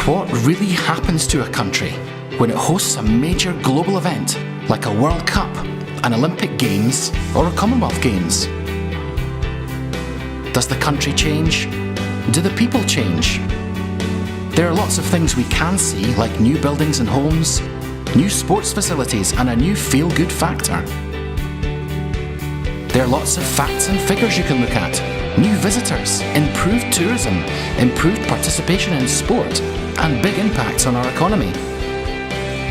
What really happens to a country when it hosts a major global event like a World Cup, an Olympic Games, or a Commonwealth Games? Does the country change? Do the people change? There are lots of things we can see, like new buildings and homes, new sports facilities, and a new feel-good factor. There are lots of facts and figures you can look at. New visitors, improved tourism, improved participation in sport, and big impacts on our economy.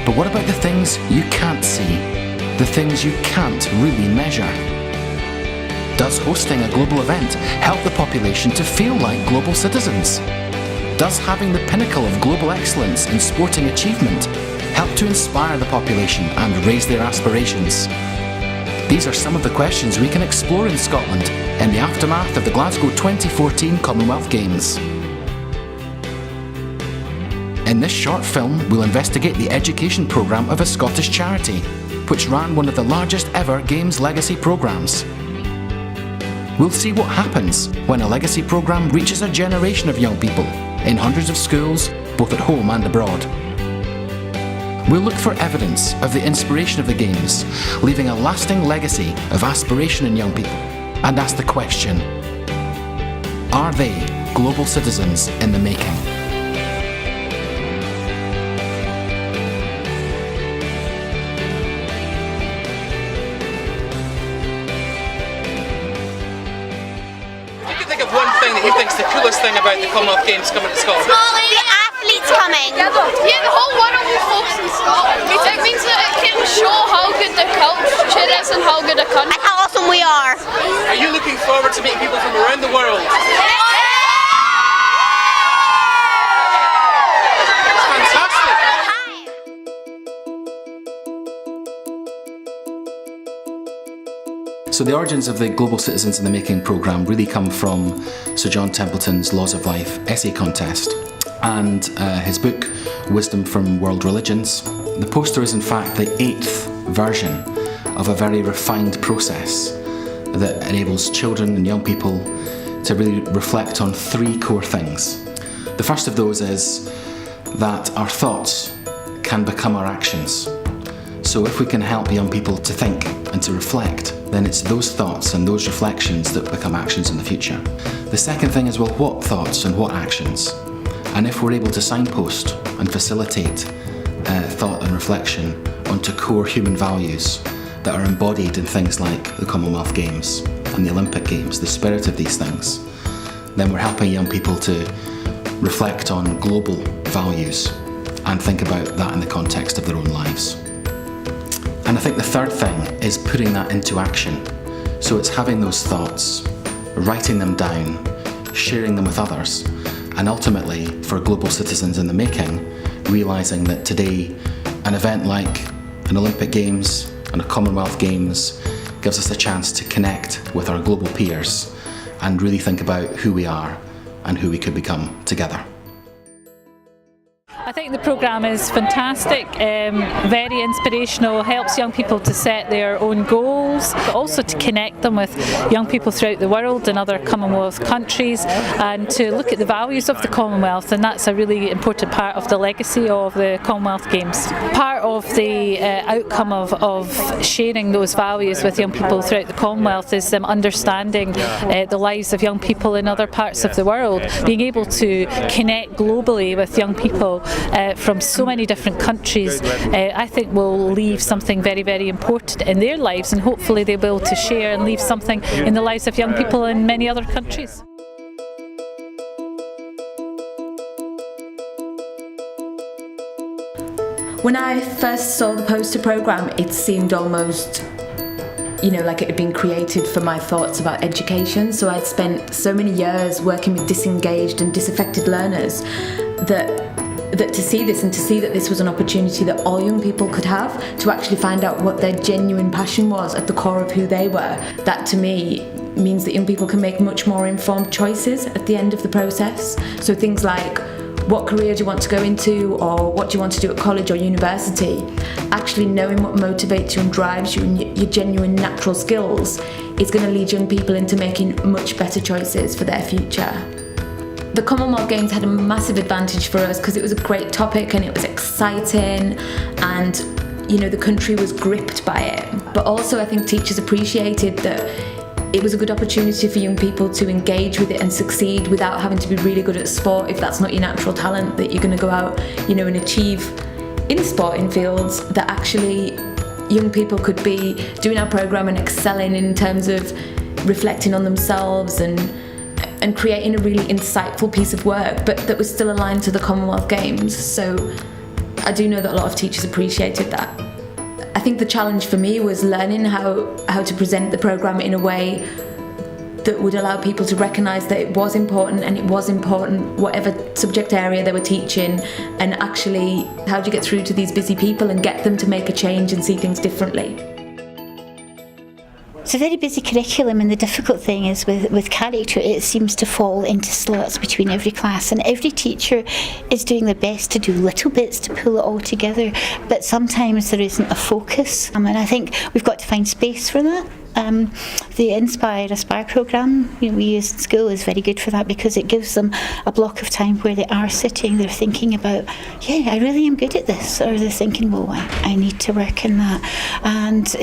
But what about the things you can't see? The things you can't really measure? Does hosting a global event help the population to feel like global citizens? Does having the pinnacle of global excellence in sporting achievement help to inspire the population and raise their aspirations? These are some of the questions we can explore in Scotland in the aftermath of the Glasgow 2014 Commonwealth Games. In this short film, we'll investigate the education programme of a Scottish charity, which ran one of the largest ever Games legacy programmes. We'll see what happens when a legacy programme reaches a generation of young people in hundreds of schools, both at home and abroad. We'll look for evidence of the inspiration of the Games, leaving a lasting legacy of aspiration in young people, and ask the question, are they global citizens in the making? If you could think of one thing that you think is the coolest thing about the Commonwealth Games coming to Scotland? The athletes coming. Yeah, the whole world will focus on Scotland. It means that it can show how good the culture is and how good a country. And how awesome we are. Are you looking forward to meeting people from around the world? That's fantastic! So the origins of the Global Citizens in the Making programme really come from Sir John Templeton's Laws of Life essay contest and his book Wisdom from World Religions. The poster is in fact the 8th version of a very refined process that enables children and young people to really reflect on 3 core things. The first of those is that our thoughts can become our actions. So if we can help young people to think and to reflect, then it's those thoughts and those reflections that become actions in the future. The second thing is, well, what thoughts and what actions? And if we're able to signpost and facilitate thought and reflection onto core human values that are embodied in things like the Commonwealth Games and the Olympic Games, the spirit of these things, then we're helping young people to reflect on global values and think about that in the context of their own lives. And I think the third thing is putting that into action. So it's having those thoughts, writing them down, sharing them with others, and ultimately, for global citizens in the making, realising that today an event like an Olympic Games and a Commonwealth Games gives us a chance to connect with our global peers and really think about who we are and who we could become together. I think the programme is fantastic, very inspirational, helps young people to set their own goals, but also to connect them with young people throughout the world and other Commonwealth countries, and to look at the values of the Commonwealth, and that's a really important part of the legacy of the Commonwealth Games. Part of the outcome of sharing those values with young people throughout the Commonwealth is them understanding the lives of young people in other parts of the world, being able to connect globally with young people from so many different countries. I think will leave something very, very important in their lives, and hopefully they'll be able to share and leave something in the lives of young people in many other countries. When I first saw the poster programme, it seemed almost, like it had been created for my thoughts about education. So I'd spent so many years working with disengaged and disaffected learners that to see this and to see that this was an opportunity that all young people could have to actually find out what their genuine passion was at the core of who they were, that to me means that young people can make much more informed choices at the end of the process. So things like, what career do you want to go into, or what do you want to do at college or university? Actually knowing what motivates you and drives you and your genuine natural skills is going to lead young people into making much better choices for their future. The Commonwealth Games had a massive advantage for us because it was a great topic and it was exciting, and the country was gripped by it. But also I think teachers appreciated that it was a good opportunity for young people to engage with it and succeed without having to be really good at sport if that's not your natural talent, that you're going to go out, and achieve in sporting fields that actually young people could be doing our programme and excelling in terms of reflecting on themselves and creating a really insightful piece of work, but that was still aligned to the Commonwealth Games. So I do know that a lot of teachers appreciated that. I think the challenge for me was learning how to present the programme in a way that would allow people to recognise that it was important, and it was important whatever subject area they were teaching, and actually how do you get through to these busy people and get them to make a change and see things differently. It's a very busy curriculum, and the difficult thing is with character, it seems to fall into slots between every class, and every teacher is doing their best to do little bits to pull it all together, but sometimes there isn't a focus, and I think we've got to find space for that. The Aspire programme we use in school is very good for that, because it gives them a block of time where they are sitting, they're thinking about, I really am good at this, or they're thinking, well, I need to work in that, and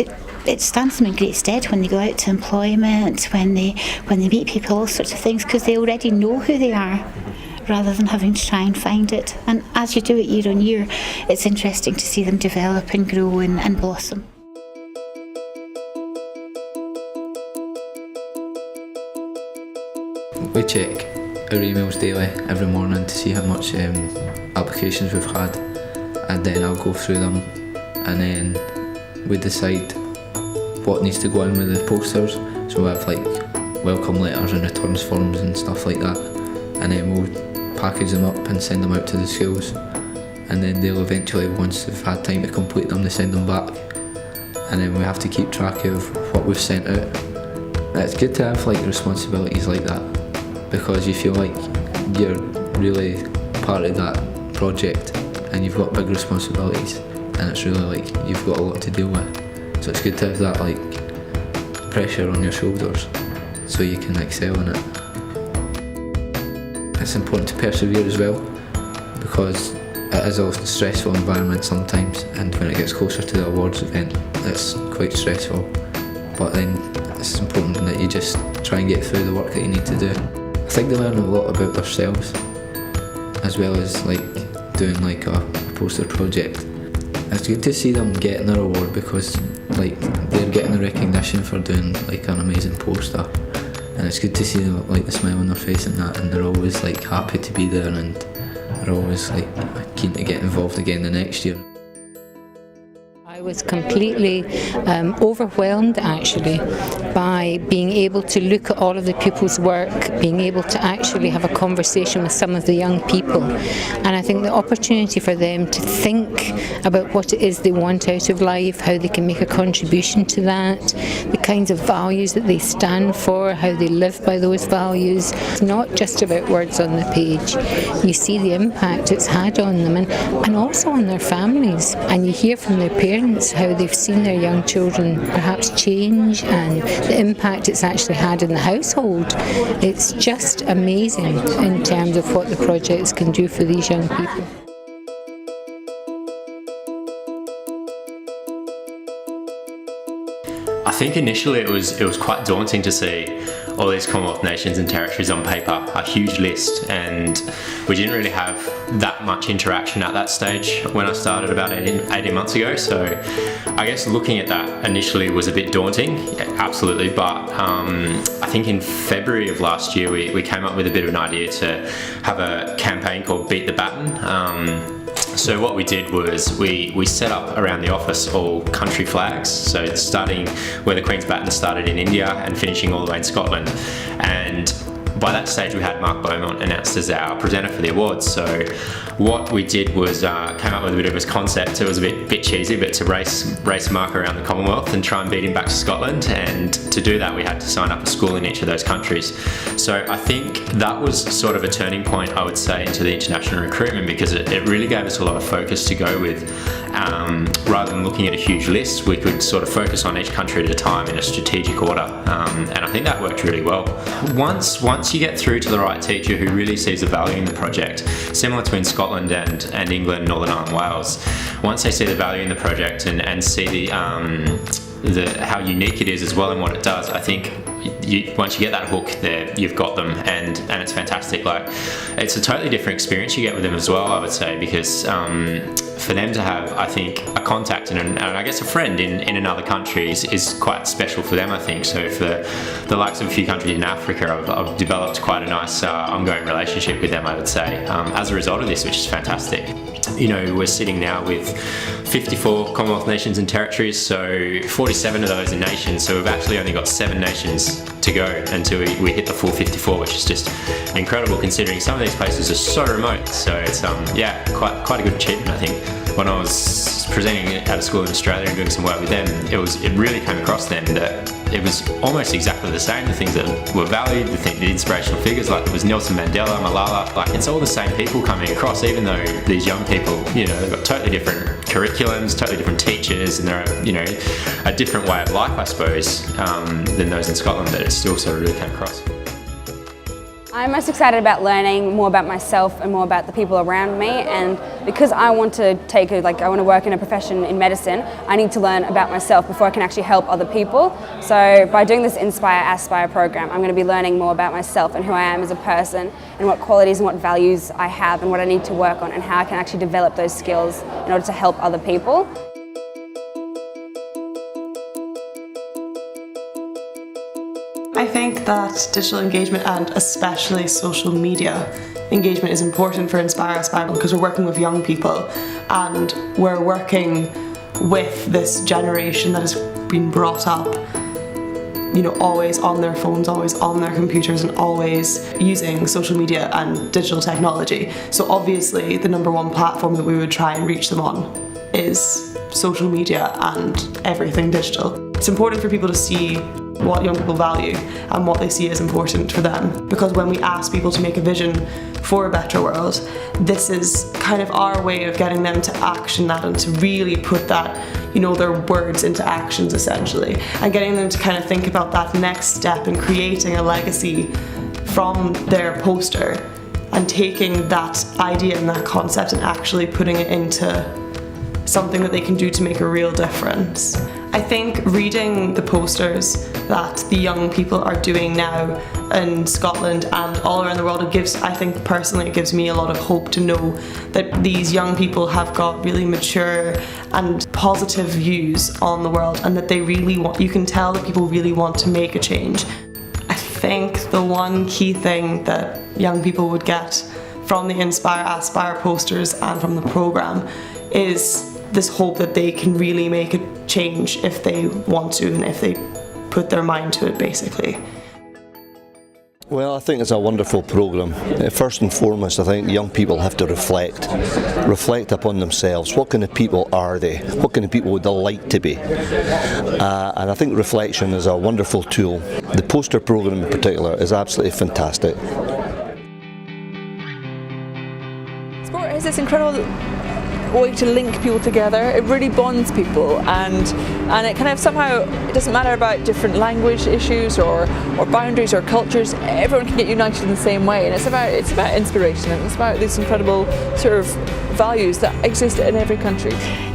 it stands them in great stead when they go out to employment, when they meet people, all sorts of things, because they already know who they are, rather than having to try and find it. And as you do it year on year, it's interesting to see them develop and grow and blossom. We check our emails daily, every morning, to see how much applications we've had, and then I'll go through them, and then we decide what needs to go in with the posters. So we have welcome letters and returns forms and stuff like that, and then we'll package them up and send them out to the schools, and then they'll eventually, once they've had time to complete them, they send them back, and then we have to keep track of what we've sent out. It's good to have responsibilities like that, because you feel like you're really part of that project and you've got big responsibilities, and it's really you've got a lot to deal with. So it's good to have that pressure on your shoulders so you can excel in it. It's important to persevere as well, because it is a stressful environment sometimes, and when it gets closer to the awards event it's quite stressful, but then it's important that you just try and get through the work that you need to do. I think they learn a lot about themselves, as well as doing a poster project. It's good to see them getting their award, because they're getting the recognition for doing an amazing poster, and it's good to see the smile on their face and that, and they're always happy to be there, and they're always keen to get involved again the next year. I was completely overwhelmed actually by being able to look at all of the pupils' work, being able to actually have a conversation with some of the young people, and I think the opportunity for them to think about what it is they want out of life, how they can make a contribution to that, the kinds of values that they stand for, how they live by those values. It's not just about words on the page. You see the impact it's had on them, and also on their families, and you hear from their parents how they've seen their young children perhaps change, and the impact it's actually had in the household. It's just amazing in terms of what the projects can do for these young people. I think initially it was quite daunting to see all these Commonwealth nations and territories on paper, a huge list, and we didn't really have that much interaction at that stage when I started about 18 months ago, so I guess looking at that initially was a bit daunting, absolutely, but I think in February of last year we came up with a bit of an idea to have a campaign called Beat the Baton. So what we did was we set up around the office all country flags, so starting where the Queen's Baton started in India and finishing all the way in Scotland, and by that stage we had Mark Beaumont announced as our presenter for the awards. So what we did was came up with a bit of a concept. It was a bit cheesy, but to race Mark around the Commonwealth and try and beat him back to Scotland, and to do that we had to sign up a school in each of those countries. So I think that was sort of a turning point, I would say, into the international recruitment, because it really gave us a lot of focus to go with, rather than looking at a huge list, we could sort of focus on each country at a time in a strategic order, and I think that worked really well. Once you get through to the right teacher who really sees the value in the project, similar to in Scotland and England, Northern Ireland, Wales, once they see the value in the project and see how unique it is as well and what it does, I think once you get that hook there, you've got them, and it's fantastic. Like, it's a totally different experience you get with them as well, I would say, because for them to have, I think, a contact and I guess a friend in another country is quite special for them, I think. So for the likes of a few countries in Africa, I've developed quite a nice ongoing relationship with them, I would say, as a result of this, which is fantastic. You know, we're sitting now with 54 Commonwealth nations and territories, so 47 of those are nations, so we've actually only got 7 nations to go until we hit the full 54, which is just incredible considering some of these places are so remote. So it's quite a good achievement, I think. When I was presenting at a school in Australia and doing some work with them, it really came across then that it was almost exactly the same. The things that were valued, the inspirational figures, like it was Nelson Mandela, Malala, like it's all the same people coming across, even though these young people, you know, they've got totally different curriculums, totally different teachers, and they're, you know, a different way of life, I suppose, than those in Scotland, but it still sort of really came across. I'm most excited about learning more about myself and more about the people around me, and because I want to I want to work in a profession in medicine, I need to learn about myself before I can actually help other people. So by doing this Inspire Aspire program, I'm going to be learning more about myself and who I am as a person and what qualities and what values I have and what I need to work on and how I can actually develop those skills in order to help other people. I think that digital engagement and especially social media engagement is important for Inspire Aspire because we're working with young people and we're working with this generation that has been brought up, you know, always on their phones, always on their computers and always using social media and digital technology. So obviously the #1 platform that we would try and reach them on is social media and everything digital. It's important for people to see what young people value and what they see as important for them, because when we ask people to make a vision for a better world, this is kind of our way of getting them to action that and to really put that, you know, their words into actions essentially, and getting them to kind of think about that next step in creating a legacy from their poster and taking that idea and that concept and actually putting it into something that they can do to make a real difference. I think reading the posters that the young people are doing now in Scotland and all around the world, it gives me a lot of hope to know that these young people have got really mature and positive views on the world and that they really want, you can tell that people really want to make a change. I think the one key thing that young people would get from the Inspire Aspire posters and from the programme is this hope that they can really make a change if they want to and if they put their mind to it, basically. Well, I think it's a wonderful programme. First and foremost, I think young people have to reflect upon themselves. What kind of people are they? What kind of people would they like to be? And I think reflection is a wonderful tool. The poster programme in particular is absolutely fantastic. Sport is this incredible way to link people together. It really bonds people, and it kind of somehow, it doesn't matter about different language issues or boundaries or cultures. Everyone can get united in the same way, and it's about inspiration, and it's about these incredible sort of values that exist in every country.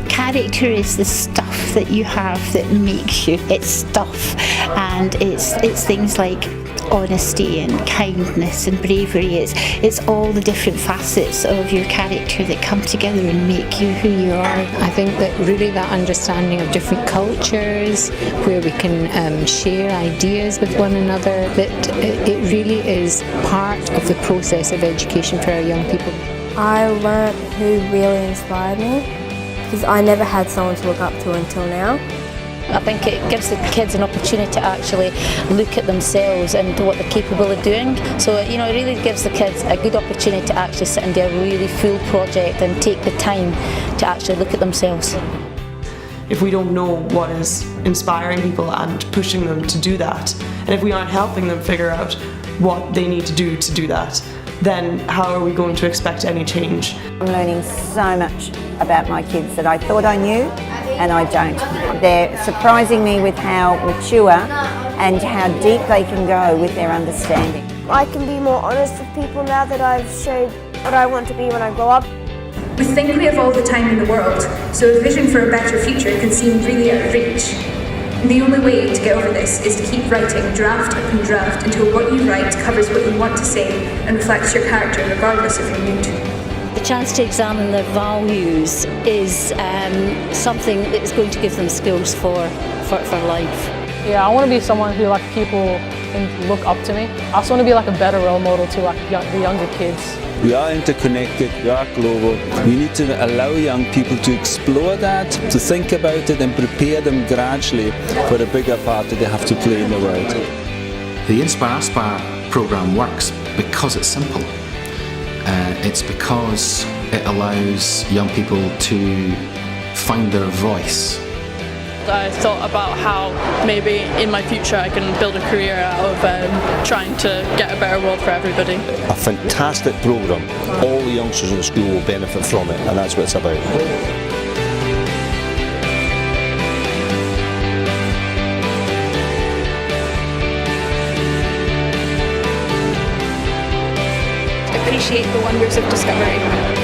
Character is the stuff that you have that makes you. It's stuff, and it's things like honesty and kindness and bravery. It's all the different facets of your character that come together and make you who you are. I think that really that understanding of different cultures, where we can share ideas with one another, that it really is part of the process of education for our young people. I learnt who really inspired me, because I never had someone to look up to until now. I think it gives the kids an opportunity to actually look at themselves and what they're capable of doing. So, you know, it really gives the kids a good opportunity to actually sit and do a really full project and take the time to actually look at themselves. If we don't know what is inspiring people and pushing them to do that, and if we aren't helping them figure out what they need to do that, then how are we going to expect any change? I'm learning so much about my kids that I thought I knew and I don't. They're surprising me with how mature and how deep they can go with their understanding. I can be more honest with people now that I've showed what I want to be when I grow up. We think we have all the time in the world, so a vision for a better future can seem really out of reach. The only way to get over this is to keep writing draft upon draft until what you write covers what you want to say and reflects your character regardless of your mood. The chance to examine their values is something that's going to give them skills for life. Yeah, I want to be someone who people can look up to me. I also want to be a better role model to the younger kids. We are interconnected, we are global. We need to allow young people to explore that, to think about it and prepare them gradually for the bigger part that they have to play in the world. The Inspire Aspire programme works because it's simple. It's because it allows young people to find their voice. I thought about how maybe in my future I can build a career out of trying to get a better world for everybody. A fantastic programme. All the youngsters in the school will benefit from it, and that's what it's about. Appreciate the wonders of discovery.